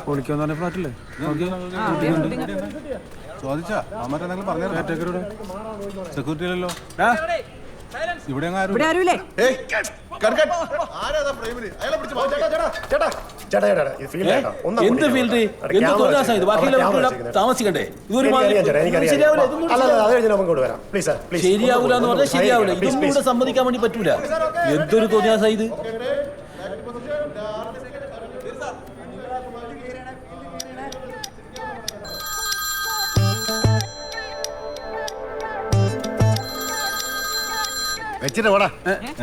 പൊളിക്കാന്ന് ഫ്ലാറ്റില്ലേ ചോദിച്ചാ അമ്മരെന്തെങ്കിലും പറഞ്ഞു സെക്യൂരിറ്റി അല്ലല്ലോ ഇവിടെ എന്ത് ഫീൽഡ് താമസിക്കണ്ടേ ശരിയാവൂല എന്ന് പറഞ്ഞാൽ ശരിയാവൂല. ഇതൊന്നും ഇവിടെ സമ്മതിക്കാൻ വേണ്ടി പറ്റൂല. എന്തൊരു തോന്നിയാ ഇത്.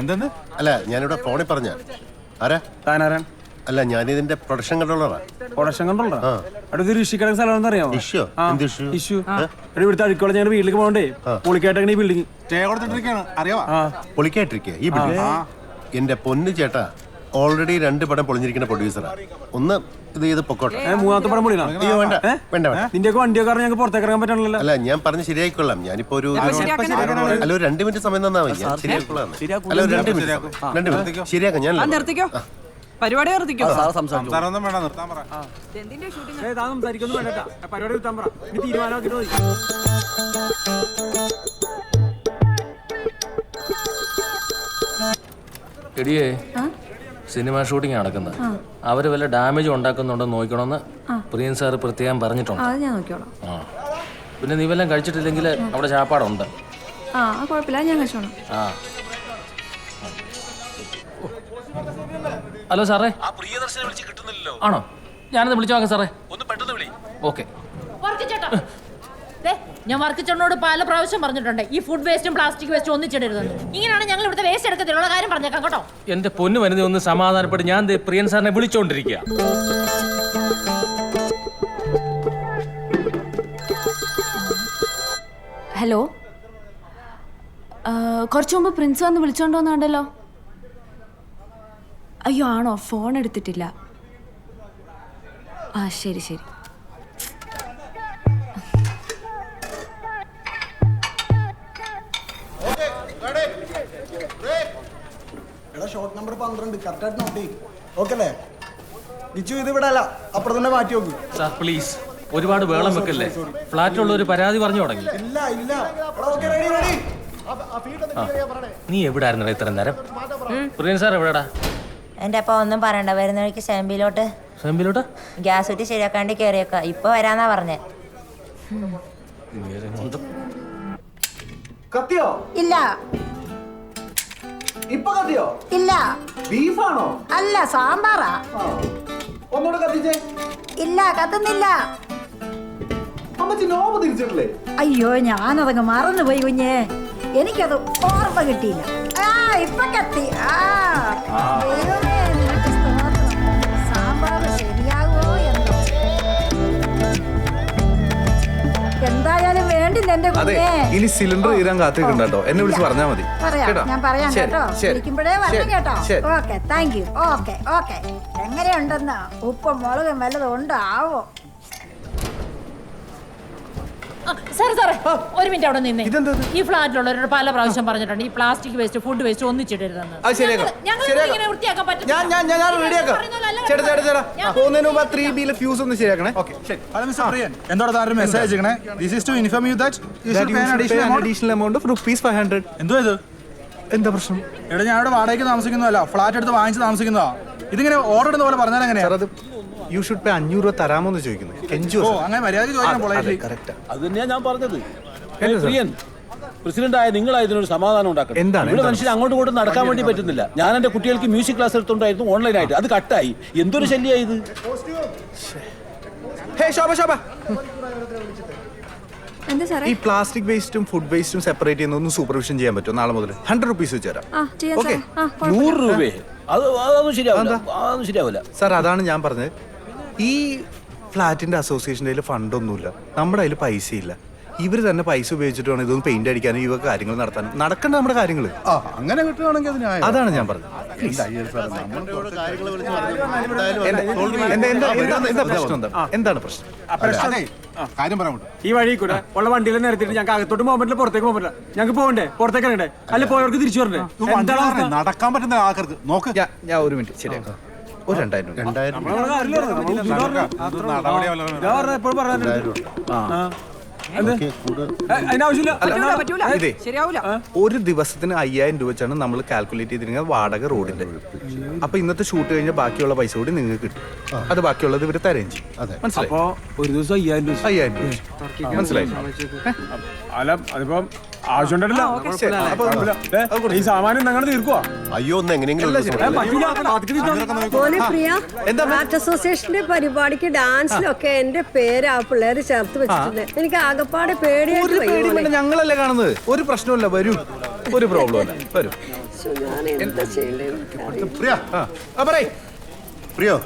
എന്തെന്ന് അല്ല ഞാനിവിടെ ഫോണിൽ പറഞ്ഞ ആരാ താനാരാൻ അല്ല ഞാനിതിന്റെ പ്രൊഡക്ഷൻ കൺട്രോളറാ. പ്രൊഡക്ഷൻ കൺട്രോളറാ? അടുത്ത് ഇഷ്യൂ കിടക്കുന്ന സ്ഥലം അറിയാമോ? ഇഷ്യൂ ഇവിടുത്തെ അഴുക്കോളെ ഞങ്ങളുടെ വീട്ടിലേക്ക് പോകണ്ടേ? പൊളിക്കായിട്ടാണ് ഈ ബിൽഡിംഗ് സ്റ്റേ കൊടുത്തിട്ടിരിക്കുകയാണ് അറിയാവാ. പൊളിക്കായിട്ടിരിക്കുക ഈ ബിൽഡിംഗ്. എന്റെ പൊന്നു ചേട്ടാ, ഓൾറെഡി 2 പടം പൊളിഞ്ഞിരിക്കുന്ന പ്രൊഡ്യൂസറാ. ഒന്ന് ഇത് ചെയ്ത് പൊക്കോട്ടെ. മൂന്നാമത്തെ പടം പൊളിയാ? അയ്യോ വേണ്ട വേണ്ട വേണ്ട. നിന്റെയൊക്കെ വണ്ടിയൊക്കെ കാരണം ഞങ്ങൾക്ക് പുറത്തേക്ക് ഇറങ്ങാൻ പറ്റണല്ലോ. അല്ല ഞാൻ പറഞ്ഞ് ശരിയായിക്കൊള്ളാം. ഞാനിപ്പോ ഒരു 2 മിനിറ്റ് സമയം തന്നാ മതി. ശരിയായിക്കൊള്ളാം. അല്ല 2 മിനിറ്റ് ശരിയാക്കാം. ഞാൻ പരിപാടി നിർത്തിക്കോ. സംസാരമൊന്നും വേണ്ട, നിർത്താൻ പറ. സംസാരിക്കൊന്നും വേണ്ട, പരിപാടി നിർത്താൻ പറ. തീരുമാനമാക്കിട്ട് മതി. എടിയേ, സിനിമ ഷൂട്ടിംഗ് നടക്കുന്നത്. അവര് വല്ല ഡാമേജ് ഉണ്ടാക്കുന്നുണ്ടോ നോക്കണമെന്ന് പ്രിയൻ സാറ് പ്രത്യേകം പറഞ്ഞിട്ടുണ്ട്. പിന്നെ നീ വല്ലതും കഴിച്ചിട്ടില്ലെങ്കിൽ അവിടെ ചാപ്പാടുണ്ട്. ഹലോ സാറേ, ആണോ? ഞാനത് വിളിച്ചു നോക്കാം സാറേ. ഒന്ന് പെട്ടെന്ന് വിളി. ഓക്കെ. ഞാൻ വർക്കിച്ചോട് പല പ്രാവശ്യം പറഞ്ഞിട്ടുണ്ട് ഈ ഫുഡ് വേസ്റ്റും പ്ലാസ്റ്റിക് വേസ്റ്റും ഒന്നിച്ചിടരുതെന്ന്. ഇങ്ങനെയാണ് ഞങ്ങൾ ഇവിടുത്തെ വേസ്റ്റ് എടുക്കത്തിലുള്ള കാര്യം പറഞ്ഞേക്കാം കേട്ടോ. എന്റെ പൊന്നു വനിത ഒന്ന് സമാധാനപ്പെട്ട്. ഞാൻ പ്രിയൻ സാറിനെ വിളിച്ചോണ്ടിരിക്കുക. ഹലോ, കുറച്ചു മുമ്പ് പ്രിൻസ് വന്ന് വിളിച്ചോണ്ട് വന്നുണ്ടല്ലോ. അയ്യോ ആണോ? ഫോൺ എടുത്തിട്ടില്ല. ആ ശരി ശരി. ഷോട്ട് നമ്പർ 12 കറക്റ്റായിട്ട് നോട്ട് ചെയ്യും. ഓക്കെ അല്ലേ? ഗിച്ചു ഇത് ഇവിടെ അല്ല, അപ്പുറം തന്നെ മാറ്റി നോക്കും. സാർ പ്ലീസ്, ഒരുപാട് വേളം വെക്കല്ലേ. ഫ്ലാറ്റിലുള്ള ഒരു പരാതി പറഞ്ഞു തുടങ്ങി. ഇല്ല ഇല്ല. Ready ready. നീ എവിടായിരുന്നു ഇത്ര നേരം? പ്രിയൻ സാർ എവിടെടാ? എന്റെ അപ്പ ഒന്നും പറയണ്ട, വരുന്ന വഴിക്ക് സെമ്പിലോട്ട് ഗ്യാസ് കുറ്റി ശരിയാക്കാണ്ട് കേറിയേക്ക. ഇപ്പൊ വരാന്നാ പറഞ്ഞേ. കത്തിയോ? ഇല്ല. ഇപ്പൊ കത്തിയോ? ഇല്ല. ബീഫാണോ? അല്ല, സാമ്പാറാ. ഒന്നുകൂടെ കത്തിച്ചേ. ഇല്ല, കത്തുന്നില്ല. അമ്മച്ചി നോമ്പ് തിരിച്ചിട്ടില്ലേ? അയ്യോ, ഞാനതങ്ങ് മറന്നുപോയി കുഞ്ഞേ. എനിക്കത് ഓർമ്മ കിട്ടിയില്ല. ഇപ്പൊ കത്തി. ദൈവമേ, നിനക്ക് സ്തോത്രം. സാമ്പാർ ശരിയാകുമോ എന്തോ. എന്തായാലും വേണ്ടില്ല എന്റെ കുഞ്ഞേ. ഇനി സിലിണ്ടർ തീരാൻ കാത്തിട്ടുണ്ടോ? എന്നെ വിളിച്ച് പറഞ്ഞാൽ മതി. ഞാൻ പറയാം കേട്ടോ. വിളിക്കുമ്പോഴേ വരണം കേട്ടോ. Okay, thank you. Okay okay. എങ്ങനെയുണ്ടെന്ന് ഉപ്പും മുളകും വല്ലതും ഉണ്ടോ ആവോ? സാറേ ഒരു മിനിറ്റ് അവിടെ നിന്നേ. ഈ ഫ്ലാറ്റിലുള്ളവരോട് പല പ്രാവശ്യം പറഞ്ഞിട്ടുണ്ട് ഈ പ്ലാസ്റ്റിക് വേസ്റ്റ് ഫുഡ് വേസ്റ്റ് ഒന്നിച്ചിടരുതെന്ന്. എന്താ പ്രശ്നം? എടാ ഞാനിവിടെ വാടകയ്ക്ക് താമസിക്കുന്നതല്ല, ഫ്ലാറ്റ് എടുത്ത് വാങ്ങിച്ച് താമസിക്കുന്നതാ. ഇതിങ്ങനെ ഓർഡർ ഇടുന്ന പോലെ പറഞ്ഞാൽ എങ്ങനെയാ? യു ഷുഡ് പേ 500 രൂപ തരാമോന്ന് ചോദിക്കുന്നത്. അങ്ങനെ മര്യാദ ചോദിക്കാൻ അത് തന്നെയാ ഞാൻ പറഞ്ഞത്. പ്രസിഡന്റ് ആയ നിങ്ങളായ ഇതിനൊരു സമാധാനം ഉണ്ടാക്കണം. ഇവിടെ മനുഷ്യൻ അങ്ങോട്ടും ഇങ്ങോട്ടും നടക്കാൻ വേണ്ടി പറ്റുന്നില്ല. ഞാൻ എന്റെ കുട്ടികൾക്ക് മ്യൂസിക് ക്ലാസ് എടുത്തോണ്ടായിരുന്നു ഓൺലൈനായിട്ട്. അത് കട്ടായി. എന്തൊരു ശല്യമായി ഇത്. ഈ പ്ലാസ്റ്റിക് വേസ്റ്റും ഫുഡ് വേസ്റ്റും സെപ്പറേറ്റ് ചെയ്യുന്ന സൂപ്പർവിഷൻ ചെയ്യാൻ പറ്റുമോ? നാളെ മുതൽ 100 രൂപീസ് വെച്ച് തരാം. 100 രൂപയെ? അതൊന്നും ശരിയാവില്ല സാർ. അതാണ് ഞാൻ പറഞ്ഞത്. ഈ ഫ്ലാറ്റിന്റെ അസോസിയേഷൻ്റെ കയ്യിൽ ഫണ്ടൊന്നുമില്ല, നമ്മുടെ കയ്യിൽ പൈസയില്ല. ഇവർ തന്നെ പൈസ ഉപയോഗിച്ചിട്ട് വേണം ഇതൊന്ന് പെയിന്റ് അടിക്കാനും ഇവ കാര്യങ്ങൾ നടത്താനും. നടക്കണ്ട നമ്മുടെ കാര്യങ്ങൾ. അങ്ങനെ കിട്ടുവാണെങ്കിൽ അതാണ് ഞാൻ പറഞ്ഞത്. എന്താണ് പ്രശ്നം? കാര്യം പറയാൻ ഈ വഴി കൂടെ ഉള്ള വണ്ടിയിൽ നിർത്തിയിട്ട് ഞങ്ങൾക്ക് അകത്തോട്ട് പോകാൻ പറ്റില്ല, പുറത്തേക്ക് പോകാൻ പറ്റില്ല. ഞങ്ങൾക്ക് പോകണ്ടേ? പുറത്തേക്ക് ഇറങ്ങണ്ടേ? അല്ല പോയവർക്ക് തിരിച്ചു വരണ്ടേ? നടക്കാൻ പറ്റുന്ന ആൾക്കാർക്ക് നോക്ക്. ഞാൻ ഒരു മിനിറ്റ് ശരിയാക്കാം. ഒരു 2000 രൂപ. 2000 അതിന്റെ ആവശ്യമില്ല. ഇതേ ഒരു ദിവസത്തിന് 5000 രൂപ വെച്ചാണ് നമ്മൾ കാൽക്കുലേറ്റ് ചെയ്തിരിക്കുന്നത് വാടക റോഡിന്റെ. അപ്പൊ ഇന്നത്തെ ഷൂട്ട് കഴിഞ്ഞാൽ ബാക്കിയുള്ള പൈസ കൂടി നിങ്ങൾക്ക് കിട്ടും. അത് ബാക്കിയുള്ളത് ഇവര് തരുകയും ചെയ്യും. മനസ്സിലായി? അപ്പൊ ഒരു ദിവസം 5000 രൂപ. മനസ്സിലായി? അല്ല അതിപ്പം ആവശ്യമുണ്ടല്ലോ. ഈ സാമാനം ഞങ്ങൾ തീർക്കുവാ. അയ്യോ ഒന്ന് എങ്ങനെയെങ്കിലും ആർട്ട് അസോസിയേഷന്റെ പരിപാടിക്ക് ഡാൻസിലൊക്കെ എന്റെ പേര് ആ പിള്ളേര് ചേർത്ത് വെച്ചിട്ടുണ്ട്. എനിക്ക് ആകപ്പാടെ ഒരു പേടിയും വേണ്ട, ഞങ്ങളല്ലേ കാണുന്നത്. ഒരു പ്രശ്നമില്ല, വരൂ. ഒരു പ്രോബ്ലം ഇല്ല, വരൂ. പ്രിയോ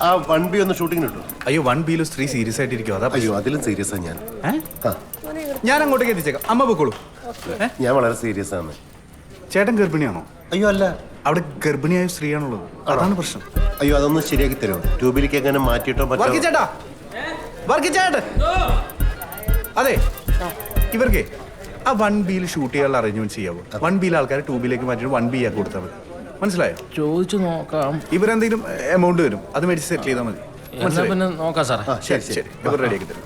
ആ 1B ഒന്ന് ഷൂട്ടിങ്ങിന് കിട്ടും. അയ്യോ 1B സ്ത്രീ സീരിയസ് ആയിട്ടിരിക്കും. അതാ അയ്യോ അതിലും സീരിയസ് ആണ് ഞാൻ. ഞാൻ അങ്ങോട്ടേക്ക് എത്തിച്ചേക്കാം. അമ്മ പൊക്കോളൂ. ഞാൻ വളരെ സീരിയസ് ആണ്. ചേട്ടൻ ഗർഭിണിയാണോ? അയ്യോ അല്ല, അവിടെ ഗർഭിണിയായ സ്ത്രീയാണുള്ളത്. അതാണ് പ്രശ്നം. അയ്യോ അതൊന്ന് ശരിയാക്കി തരുമോ? ട്യൂബിലേക്ക് എങ്ങനെ മാറ്റിയിട്ടോ ചേട്ടാ അതെ, ഇവർക്ക് ആ 1B ഷൂട്ട് ചെയ്യാനുള്ള അറേഞ്ച്മെന്റ് ചെയ്യാവോ? 1B ആൾക്കാരെ 2B മാറ്റിയിട്ട് 1B ആക്കി കൊടുത്താൽ മതി. മനസ്സിലായോ? ചോദിച്ചു നോക്കാം. ഇവരെന്തെങ്കിലും എമൗണ്ട് വരും, അത് മേടിച്ച് സെറ്റിൽ ചെയ്താൽ മതി. പിന്നെ നോക്കാം സാറേ. ശരി ശരി, ഇവർ റെഡിയാക്കി തരും.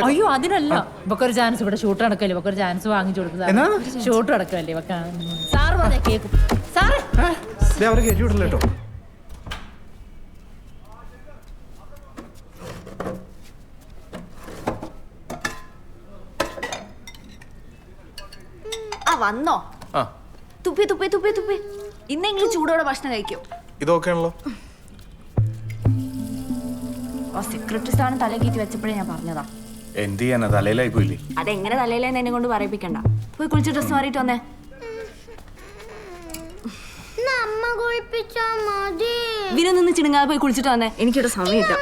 അയ്യോ അതിനല്ല, ഇവക്കൊരു ചാൻസ് ഇവിടെ ഷൂട്ട് നടക്കല്ലേ, ഇവക്കൊരു ചാൻസ് വാങ്ങിച്ചു കൊടുക്കുക. ഷൂട്ട് നടക്കല്ലേ ഇവക്ക. സാറ് പറഞ്ഞ കേക്കും. സാറേ അവരെ കയറ്റി വിടില്ല കേട്ടോ. വന്നോ? തുപ്പി തുപ്പി തുപ്പി തുപ്പി. ഇന്നെങ്കിലും ചൂടോടെ ഭക്ഷണം കഴിക്കോ? ഇതൊക്കെയാണല്ലോ. സെക്രട്ടറി സ്ഥാനം തലകീറ്റി വെച്ചപ്പോഴേ ഞാൻ പറഞ്ഞതാ. എന്ത് ചെയ്യാനാ, തലയിലായി പോയില്ലേ? അതെങ്ങനെ തലയിലെന്ന് എന്നെ കൊണ്ട് പറയിപ്പിക്കണ്ട. പോയി കുളിച്ച് ഡ്രസ് മാറിയിട്ട് വന്നേ. വിനു നിന്ന് ചിണുങ്ങാതെ പോയി കുളിച്ചിട്ട് വന്നേ. എനിക്കിവിടെ സമയമില്ല.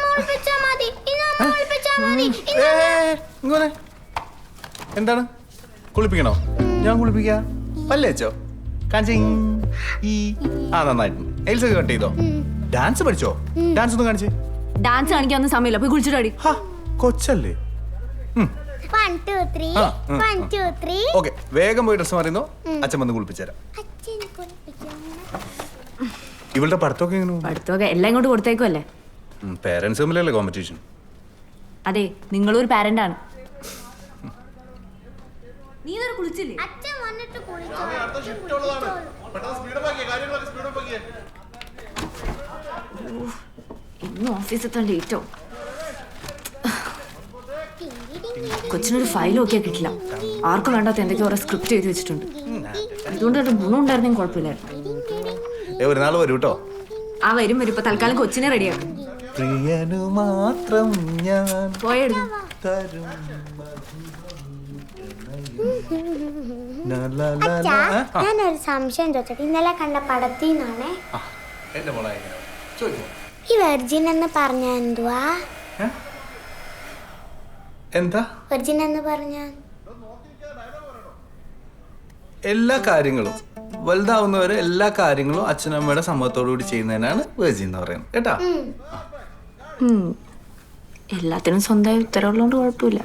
എന്താണ് കുളിപ്പിക്കണോ? ഞാൻ കുളിപ്പിക്കാം. പല്ലേച്ചോ? നന്നായിട്ട്. എൽസൊക്കെ കട്ട് ചെയ്തോ? ഡാൻസ് പഠിച്ചോ? ഡാൻസ് ഒന്ന് കാണിച്ചേ. ഡാൻസ് കാണിക്കാനൊന്നും സമയമില്ല, പോയി കുളിച്ചിട്ട് അടി. കൊച്ചല്ലേ? ഓക്കെ, വേഗം പോയി ഡ്രസ് മാറിയോ. അച്ഛൻ വന്ന് കുളിപ്പിച്ചുതരാം. ഇവളുടെ പഠിത്തമൊക്കെ എങ്ങനെ? പഠിത്തമൊക്കെ എല്ലാം ഇങ്ങോട്ട് കൊടുത്തേക്കുമല്ലേ. Parents തമ്മിലല്ലേ competition? അതെ, നിങ്ങളും ഒരു പാരന്റ് ആണ്. നീ ഇതുവരെ കുളിച്ചില്ലേ? ഇന്ന് ഓഫീസിൽ എത്താൻ ലേറ്റോ. കൊച്ചിനൊരു ഫയൽ നോക്കിയാൽ കിട്ടില്ല. ആർക്കും വേണ്ടാത്ത എന്തൊക്കെയോ ഓരോ സ്ക്രിപ്റ്റ് എഴുതി വെച്ചിട്ടുണ്ട്. അതുകൊണ്ട് ഒരു ഗുണം ഉണ്ടായിരുന്നെങ്കിൽ കുഴപ്പമില്ലായിരുന്നു. ഒരു നാൾ വരൂ കേട്ടോ. ആ വരും. ഇപ്പൊ തൽക്കാലം കൊച്ചിനെ റെഡിയാക്കും. പോയെടുക്കും. ഞാനൊരു സംശയം ചോദിച്ചത്, ഇന്നലെ കണ്ട പടത്തിൽ നിന്നാണേ. ഈ വെർജിൻ എന്ന് പറഞ്ഞ എന്തുവാ? എന്താ വെർജിൻ എന്ന് പറഞ്ഞ? എല്ലാ കാര്യങ്ങളും വലുതാവുന്നവരെ എല്ലാ കാര്യങ്ങളും അച്ഛനമ്മയുടെ സമ്മതത്തോടു കൂടി ചെയ്യുന്നതിനാണ് വെർജിൻ എന്ന് പറയുന്നത് കേട്ടാ. എല്ലാത്തിനും സ്വന്തമായി ഉത്തരവുള്ളതുകൊണ്ട് കുഴപ്പമില്ല.